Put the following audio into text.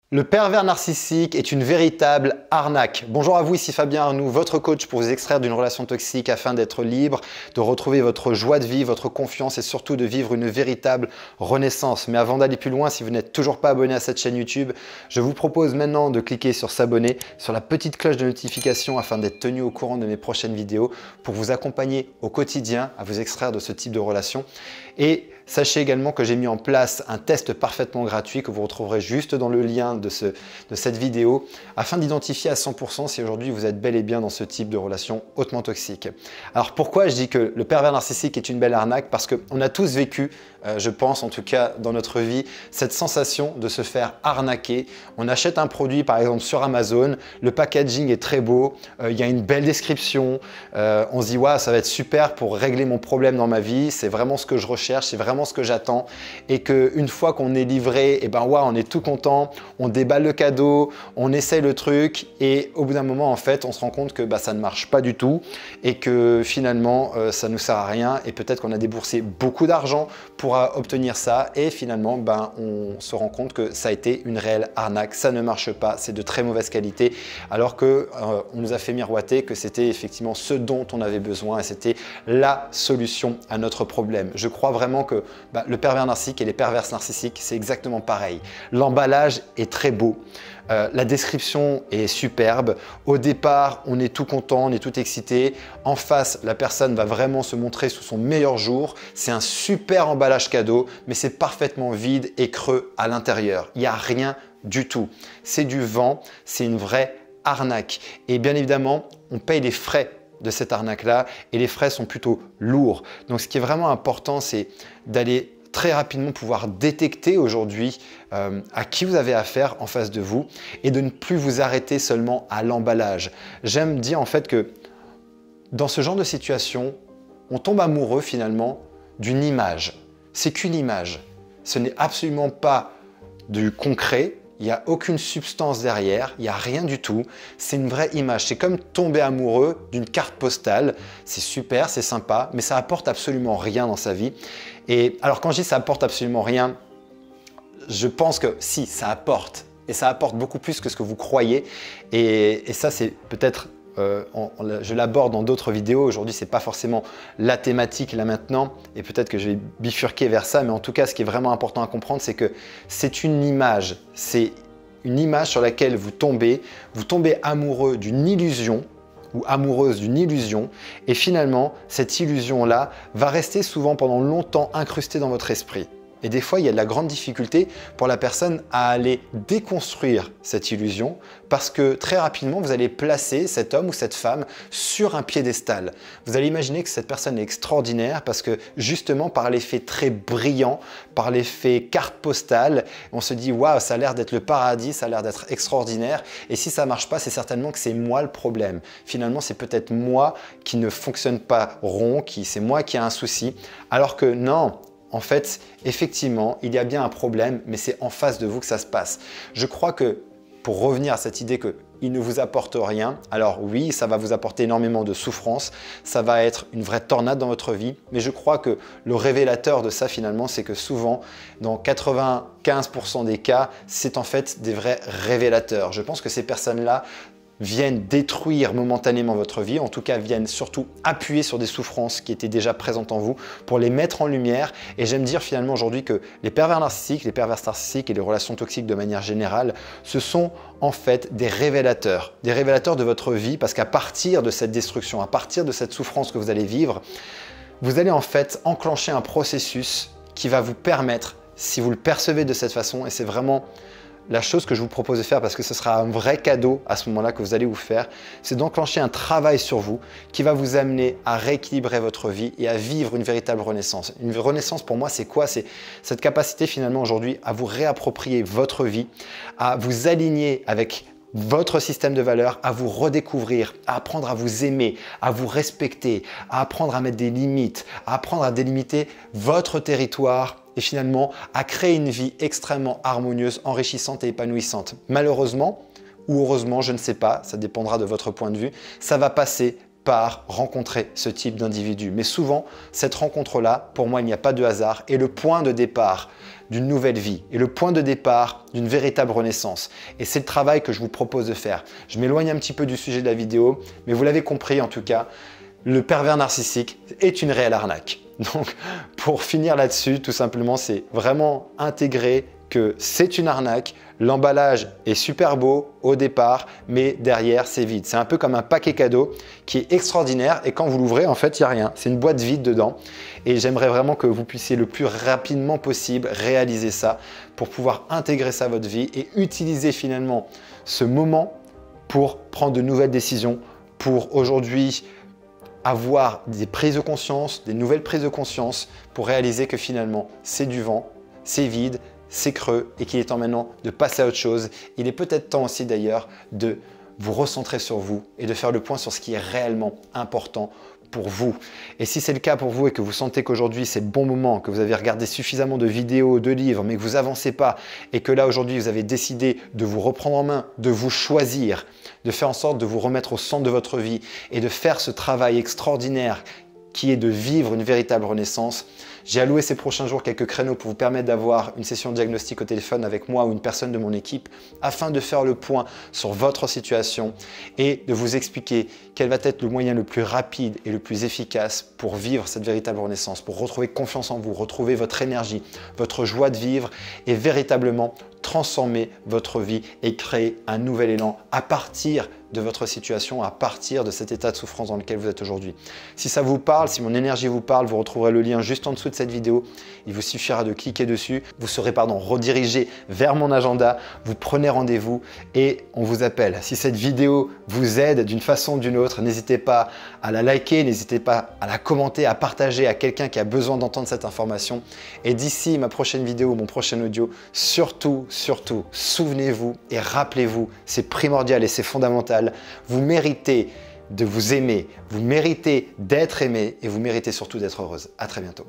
Le pervers narcissique est une véritable arnaque. Bonjour à vous, ici Fabien Arnoux, votre coach pour vous extraire d'une relation toxique afin d'être libre, de retrouver votre joie de vivre, votre confiance et surtout de vivre une véritable renaissance. Mais avant d'aller plus loin, si vous n'êtes toujours pas abonné à cette chaîne YouTube, je vous propose maintenant de cliquer sur s'abonner, sur la petite cloche de notification afin d'être tenu au courant de mes prochaines vidéos pour vous accompagner au quotidien à vous extraire de ce type de relation. Et sachez également que j'ai mis en place un test parfaitement gratuit que vous retrouverez juste dans le lien de cette vidéo afin d'identifier à 100% si aujourd'hui vous êtes bel et bien dans ce type de relation hautement toxique. Alors pourquoi je dis que le pervers narcissique est une belle arnaque? Parce qu'on a tous vécu, je pense en tout cas dans notre vie, cette sensation de se faire arnaquer. On achète un produit par exemple sur Amazon, le packaging est très beau, il y a une belle description, on se dit ouais, ça va être super pour régler mon problème dans ma vie, c'est vraiment ce que je recherche, c'est vraiment ce que j'attends, et qu'une fois qu'on est livré, et ben ouais, on est tout content, on déballe le cadeau, on essaye le truc et au bout d'un moment en fait on se rend compte que ça ne marche pas du tout et que finalement ça ne nous sert à rien et peut-être qu'on a déboursé beaucoup d'argent pour obtenir ça et finalement on se rend compte que ça a été une réelle arnaque, ça ne marche pas, c'est de très mauvaise qualité alors que on nous a fait miroiter que c'était effectivement ce dont on avait besoin et c'était la solution à notre problème. Je crois vraiment que le pervers narcissique et les perverses narcissiques c'est exactement pareil. L'emballage est très beau. La description est superbe. Au départ, on est tout content, on est tout excité. En face, la personne va vraiment se montrer sous son meilleur jour. C'est un super emballage cadeau, mais c'est parfaitement vide et creux à l'intérieur. Il n'y a rien du tout. C'est du vent, c'est une vraie arnaque. Et bien évidemment, on paye les frais de cette arnaque-là et les frais sont plutôt lourds. Donc ce qui est vraiment important, c'est d'aller très rapidement pouvoir détecter aujourd'hui à qui vous avez affaire en face de vous et de ne plus vous arrêter seulement à l'emballage. J'aime dire en fait que dans ce genre de situation, on tombe amoureux finalement d'une image. C'est qu'une image. Ce n'est absolument pas du concret. Il n'y a aucune substance derrière, il n'y a rien du tout. C'est une vraie image. C'est comme tomber amoureux d'une carte postale. C'est super, c'est sympa, mais ça apporte absolument rien dans sa vie. Et alors quand je dis ça apporte absolument rien, je pense que si, ça apporte. Et ça apporte beaucoup plus que ce que vous croyez. Et ça, c'est peut-être... je l'aborde dans d'autres vidéos. Aujourd'hui, ce n'est pas forcément la thématique là maintenant et peut-être que je vais bifurquer vers ça. Mais en tout cas, ce qui est vraiment important à comprendre, c'est que c'est une image. C'est une image sur laquelle vous tombez amoureux d'une illusion ou amoureuse d'une illusion. Et finalement, cette illusion-là va rester souvent pendant longtemps incrustée dans votre esprit. Et des fois, il y a de la grande difficulté pour la personne à aller déconstruire cette illusion parce que très rapidement, vous allez placer cet homme ou cette femme sur un piédestal. Vous allez imaginer que cette personne est extraordinaire parce que justement, par l'effet très brillant, par l'effet carte postale, on se dit « Waouh, ça a l'air d'être le paradis, ça a l'air d'être extraordinaire. » Et si ça ne marche pas, c'est certainement que c'est moi le problème. Finalement, c'est peut-être moi qui ne fonctionne pas rond, c'est moi qui ai un souci. Alors que non, en fait, effectivement, il y a bien un problème, mais c'est en face de vous que ça se passe. Je crois que, pour revenir à cette idée qu'il ne vous apporte rien, alors oui, ça va vous apporter énormément de souffrance, ça va être une vraie tornade dans votre vie, mais je crois que le révélateur de ça finalement, c'est que souvent, dans 95% des cas, c'est en fait des vrais révélateurs. Je pense que ces personnes-là viennent détruire momentanément votre vie, en tout cas viennent surtout appuyer sur des souffrances qui étaient déjà présentes en vous pour les mettre en lumière. Et j'aime dire finalement aujourd'hui que les pervers narcissiques, les perverses narcissiques et les relations toxiques de manière générale, ce sont en fait des révélateurs de votre vie parce qu'à partir de cette destruction, à partir de cette souffrance que vous allez vivre, vous allez en fait enclencher un processus qui va vous permettre, si vous le percevez de cette façon, et c'est vraiment la chose que je vous propose de faire parce que ce sera un vrai cadeau à ce moment-là que vous allez vous faire, c'est d'enclencher un travail sur vous qui va vous amener à rééquilibrer votre vie et à vivre une véritable renaissance. Une renaissance pour moi, c'est quoi? C'est cette capacité finalement aujourd'hui à vous réapproprier votre vie, à vous aligner avec votre système de valeurs, à vous redécouvrir, à apprendre à vous aimer, à vous respecter, à apprendre à mettre des limites, à apprendre à délimiter votre territoire et finalement à créer une vie extrêmement harmonieuse, enrichissante et épanouissante. Malheureusement ou heureusement, je ne sais pas, ça dépendra de votre point de vue, ça va passer par rencontrer ce type d'individu. Mais souvent, cette rencontre-là, pour moi, il n'y a pas de hasard, est le point de départ d'une nouvelle vie et le point de départ d'une véritable renaissance. Et c'est le travail que je vous propose de faire. Je m'éloigne un petit peu du sujet de la vidéo, mais vous l'avez compris en tout cas, le pervers narcissique est une réelle arnaque. Donc, pour finir là-dessus, tout simplement, c'est vraiment intégrer que c'est une arnaque. L'emballage est super beau au départ, mais derrière, c'est vide. C'est un peu comme un paquet cadeau qui est extraordinaire et quand vous l'ouvrez, en fait, il n'y a rien. C'est une boîte vide dedans et j'aimerais vraiment que vous puissiez le plus rapidement possible réaliser ça pour pouvoir intégrer ça à votre vie et utiliser finalement ce moment pour prendre de nouvelles décisions, pour aujourd'hui avoir des prises de conscience, des nouvelles prises de conscience pour réaliser que finalement, c'est du vent, c'est vide, c'est creux et qu'il est temps maintenant de passer à autre chose. Il est peut-être temps aussi d'ailleurs de vous recentrer sur vous et de faire le point sur ce qui est réellement important pour vous. Et si c'est le cas pour vous et que vous sentez qu'aujourd'hui c'est le bon moment, que vous avez regardé suffisamment de vidéos, de livres, mais que vous n'avancez pas et que là aujourd'hui vous avez décidé de vous reprendre en main, de vous choisir, de faire en sorte de vous remettre au centre de votre vie et de faire ce travail extraordinaire qui est de vivre une véritable renaissance. J'ai alloué ces prochains jours quelques créneaux pour vous permettre d'avoir une session de diagnostic au téléphone avec moi ou une personne de mon équipe afin de faire le point sur votre situation et de vous expliquer quel va être le moyen le plus rapide et le plus efficace pour vivre cette véritable renaissance, pour retrouver confiance en vous, retrouver votre énergie, votre joie de vivre et véritablement transformer votre vie et créer un nouvel élan à partir de votre situation, à partir de cet état de souffrance dans lequel vous êtes aujourd'hui. Si ça vous parle, si mon énergie vous parle, vous retrouverez le lien juste en dessous de cette vidéo. Il vous suffira de cliquer dessus. Vous serez redirigé vers mon agenda. Vous prenez rendez-vous et on vous appelle. Si cette vidéo vous aide d'une façon ou d'une autre, n'hésitez pas à la liker, n'hésitez pas à la commenter, à partager à quelqu'un qui a besoin d'entendre cette information. Et d'ici ma prochaine vidéo, mon prochain audio, surtout, souvenez-vous et rappelez-vous, c'est primordial et c'est fondamental. Vous méritez de vous aimer, vous méritez d'être aimé et vous méritez surtout d'être heureuse. À très bientôt.